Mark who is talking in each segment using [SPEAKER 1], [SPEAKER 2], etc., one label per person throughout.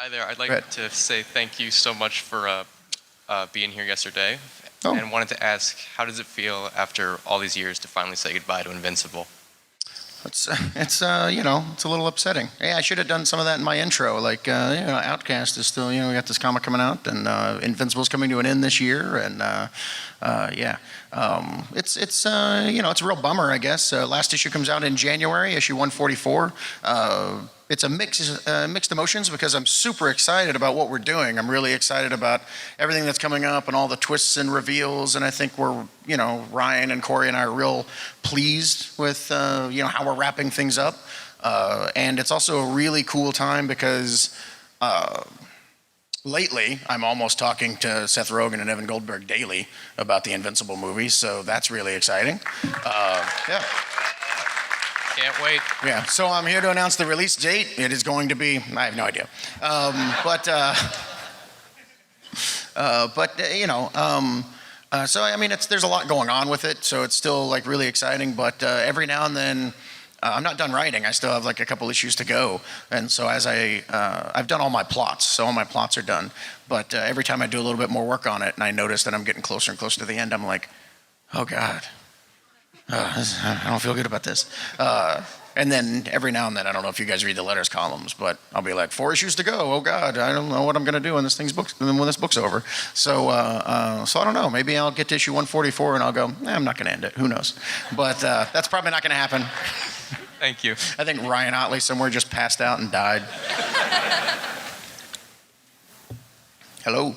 [SPEAKER 1] Hi there. I'd like to say thank you so much for being here yesterday, and wanted to ask, how does it feel after all these years to finally say goodbye to Invincible?
[SPEAKER 2] It's it's a little upsetting. Yeah, I should have done some of that in my intro. Like, Outcast is still, we got this comic coming out, and Invincible's coming to an end this year, and it's a real bummer, I guess. Last issue comes out in January, issue 144. It's a mixed emotions because I'm super excited about what we're doing. I'm really excited about everything that's coming up and all the twists and reveals. And I think Ryan and Corey and I are real pleased with, how we're wrapping things up. And it's also a really cool time because lately I'm almost talking to Seth Rogen and Evan Goldberg daily about the Invincible movie. So that's really exciting. Yeah.
[SPEAKER 1] Can't wait.
[SPEAKER 2] Yeah, so I'm here to announce the release date. It is going to be, I have no idea. There's a lot going on with it, so it's still like really exciting, but every now and then, I'm not done writing. I still have like a couple issues to go. And so I've done all my plots, so all my plots are done. But every time I do a little bit more work on it and I notice that I'm getting closer and closer to the end, I'm like, oh God. I don't feel good about this. And then every now and then, I don't know if you guys read the letters columns, but I'll be like, 4 issues to go. Oh God, I don't know what I'm going to do when this book's over. So I don't know. Maybe I'll get to issue 144 and I'll go, I'm not going to end it. Who knows? But that's probably not going to happen.
[SPEAKER 1] Thank you.
[SPEAKER 2] I think Ryan Otley somewhere just passed out and died. Hello.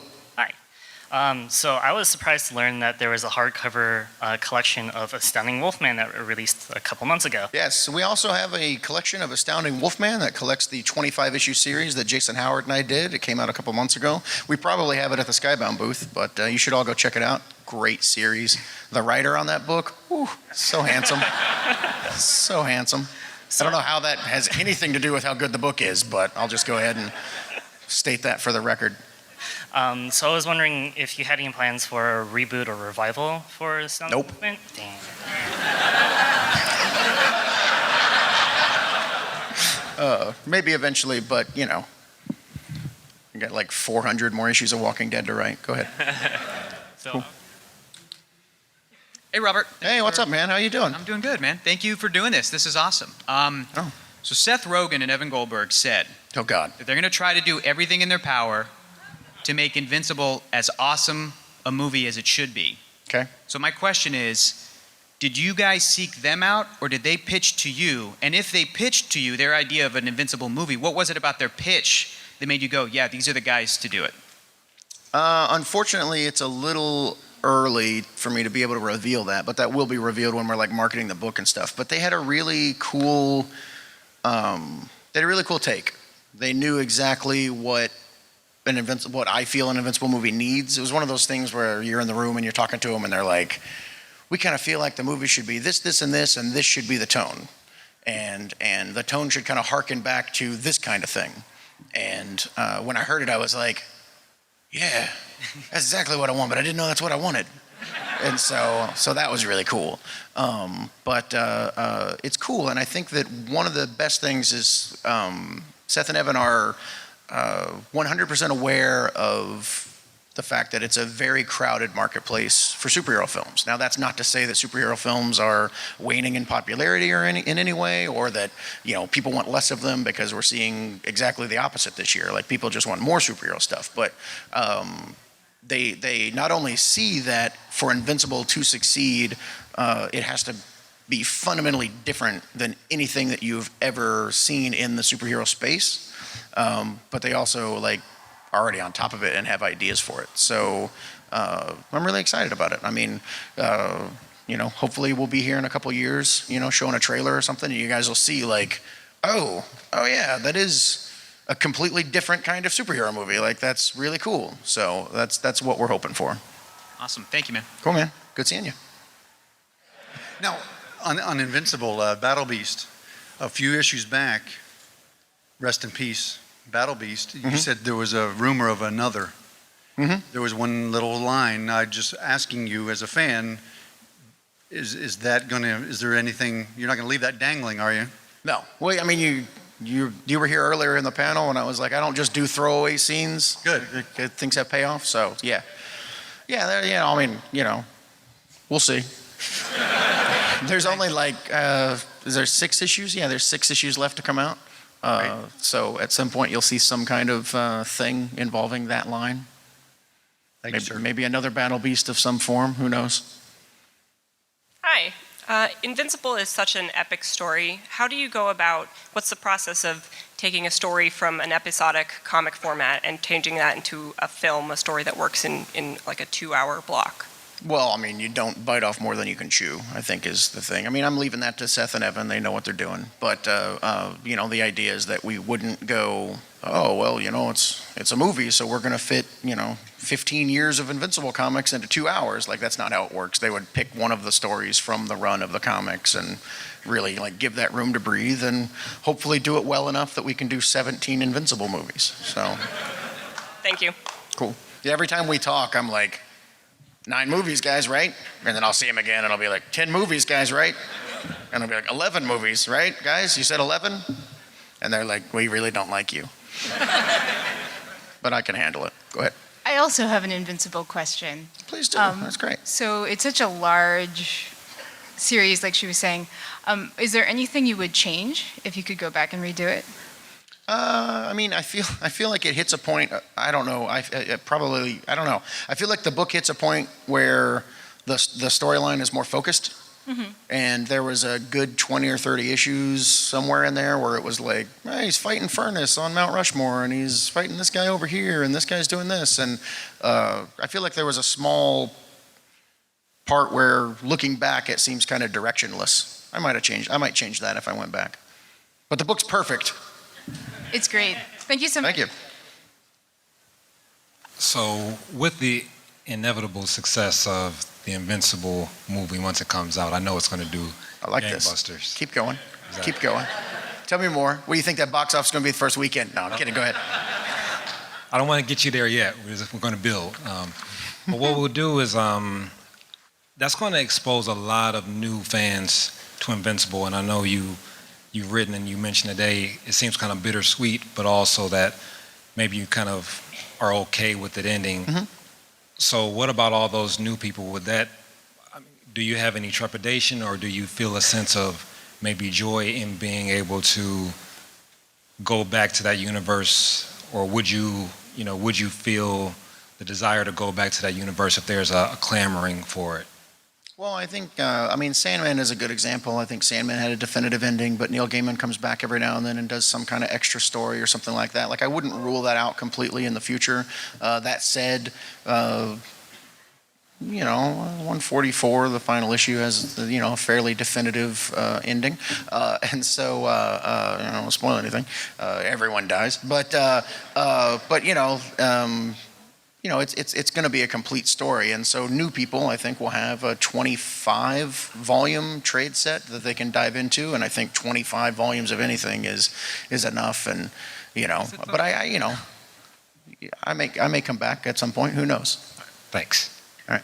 [SPEAKER 3] So I was surprised to learn that there was a hardcover collection of Astounding Wolfman that released a couple months ago.
[SPEAKER 2] Yes, we also have a collection of Astounding Wolfman that collects the 25-issue series that Jason Howard and I did. It came out a couple months ago. We probably have it at the Skybound booth, but you should all go check it out. Great series. The writer on that book, so handsome. So handsome. I don't know how that has anything to do with how good the book is, but I'll just go ahead and state that for the record.
[SPEAKER 3] So I was wondering if you had any plans for a reboot or revival for Astounding Wolfman?
[SPEAKER 2] Damn. Maybe eventually, but you got like 400 more issues of Walking Dead to write. Go ahead.
[SPEAKER 4] Cool. Hey, Robert.
[SPEAKER 2] Hey, what's up, man? How you doing?
[SPEAKER 4] I'm doing good, man. Thank you for doing this. This is awesome. So Seth Rogen and Evan Goldberg said,
[SPEAKER 2] oh God,
[SPEAKER 4] that they're going to try to do everything in their power to make Invincible as awesome a movie as it should be.
[SPEAKER 2] Okay.
[SPEAKER 4] So my question is, did you guys seek them out, or did they pitch to you? And if they pitched to you their idea of an Invincible movie, what was it about their pitch that made you go, yeah, these are the guys to do it?
[SPEAKER 2] Unfortunately, it's a little early for me to be able to reveal that, but that will be revealed when we're like marketing the book and stuff. But they had a really cool, take. They knew exactly what I feel an Invincible movie needs. It was one of those things where you're in the room and you're talking to them and they're like, we kind of feel like the movie should be this, and this should be the tone. And the tone should kind of harken back to this kind of thing. And when I heard it, I was like, yeah, that's exactly what I want, but I didn't know that's what I wanted. And so that was really cool. But it's cool, and I think that one of the best things is Seth and Evan are 100% aware of the fact that it's a very crowded marketplace for superhero films. Now, that's not to say that superhero films are waning in popularity or in any way, or that people want less of them, because we're seeing exactly the opposite this year. Like, people just want more superhero stuff. But they not only see that for Invincible to succeed, it has to be fundamentally different than anything that you've ever seen in the superhero space. But they also are already on top of it and have ideas for it. So I'm really excited about it. I mean, hopefully we'll be here in a couple years, showing a trailer or something, and you guys will see oh yeah, that is a completely different kind of superhero movie. That's really cool. So that's what we're hoping for.
[SPEAKER 4] Awesome. Thank you, man.
[SPEAKER 2] Cool, man. Good seeing you.
[SPEAKER 5] Now, on Invincible, Battle Beast, a few issues back, rest in peace, Battle Beast, you said there was a rumor of another. There was one little line. Just asking you as a fan, is there anything, you're not going to leave that dangling, are you?
[SPEAKER 2] No. Well, I mean, you were here earlier in the panel, and I was like, I don't just do throwaway scenes.
[SPEAKER 5] Good.
[SPEAKER 2] Things have payoff, so yeah. Yeah, I mean, we'll see. There's only like, is there 6 issues? Yeah, there's 6 issues left to come out. So at some point you'll see some kind of thing involving that line.
[SPEAKER 5] Thank you, sir.
[SPEAKER 2] Maybe another Battle Beast of some form, who knows?
[SPEAKER 6] Hi. Invincible is such an epic story. How do you go about, what's the process of taking a story from an episodic comic format and changing that into a film, a story that works in like a 2-hour block?
[SPEAKER 2] Well, I mean, you don't bite off more than you can chew, I think is the thing. I mean, I'm leaving that to Seth and Evan. They know what they're doing. But, the idea is that we wouldn't go, oh, well, it's a movie, so we're going to fit, 15 years of Invincible comics into 2 hours. Like, that's not how it works. They would pick one of the stories from the run of the comics and really, give that room to breathe and hopefully do it well enough that we can do 17 Invincible movies. So.
[SPEAKER 6] Thank you.
[SPEAKER 2] Cool. Yeah, every time we talk, I'm like, 9 movies, guys, right? And then I'll see him again, and I'll be like, 10 movies, guys, right? And I'll be like, 11 movies, right, guys? You said 11? And they're like, we really don't like you. But I can handle it. Go ahead.
[SPEAKER 7] I also have an Invincible question.
[SPEAKER 2] Please do. That's great.
[SPEAKER 7] So it's such a large series, like she was saying. Is there anything you would change if you could go back and redo it?
[SPEAKER 2] I mean, I feel like it hits a point. I don't know. I don't know. I feel like the book hits a point where the storyline is more focused. Mm-hmm. And there was a good 20 or 30 issues somewhere in there where it was like, hey, he's fighting Furnace on Mount Rushmore, and he's fighting this guy over here, and this guy's doing this. And I feel like there was a small part where, looking back, it seems kind of directionless. I might change that if I went back. But the book's perfect.
[SPEAKER 7] It's great. Thank you so much.
[SPEAKER 2] Thank you.
[SPEAKER 8] So, with the inevitable success of the Invincible movie once it comes out, I know it's going to do
[SPEAKER 2] I like
[SPEAKER 8] gangbusters.
[SPEAKER 2] this. Keep going.
[SPEAKER 8] Exactly.
[SPEAKER 2] Keep going. Tell me more. What do you think that box office is going to be the first weekend? No, I'm kidding. Go ahead.
[SPEAKER 8] I don't want to get you there yet. We're going to build. But what we'll do is that's going to expose a lot of new fans to Invincible. And I know you've written and you mentioned today, it seems kind of bittersweet, but also that maybe you kind of are okay with it ending. Mm-hmm. So what about all those new people? Do you have any trepidation, or do you feel a sense of maybe joy in being able to go back to that universe? Or would you feel the desire to go back to that universe if there's a clamoring for it?
[SPEAKER 2] Well, I think, Sandman is a good example. I think Sandman had a definitive ending, but Neil Gaiman comes back every now and then and does some kind of extra story or something like that. Like, I wouldn't rule that out completely in the future. That said, 144, the final issue, has, a fairly definitive ending. And so, I don't spoil anything. Everyone dies. It's going to be a complete story, and so new people, I think, will have a 25-volume trade set that they can dive into, and I think 25 volumes of anything is enough. And but I may come back at some point. Who knows?
[SPEAKER 8] Thanks.
[SPEAKER 2] All right.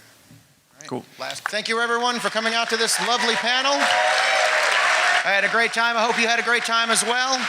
[SPEAKER 2] Cool. Thank you, everyone, for coming out to this lovely panel. I had a great time. I hope you had a great time as well.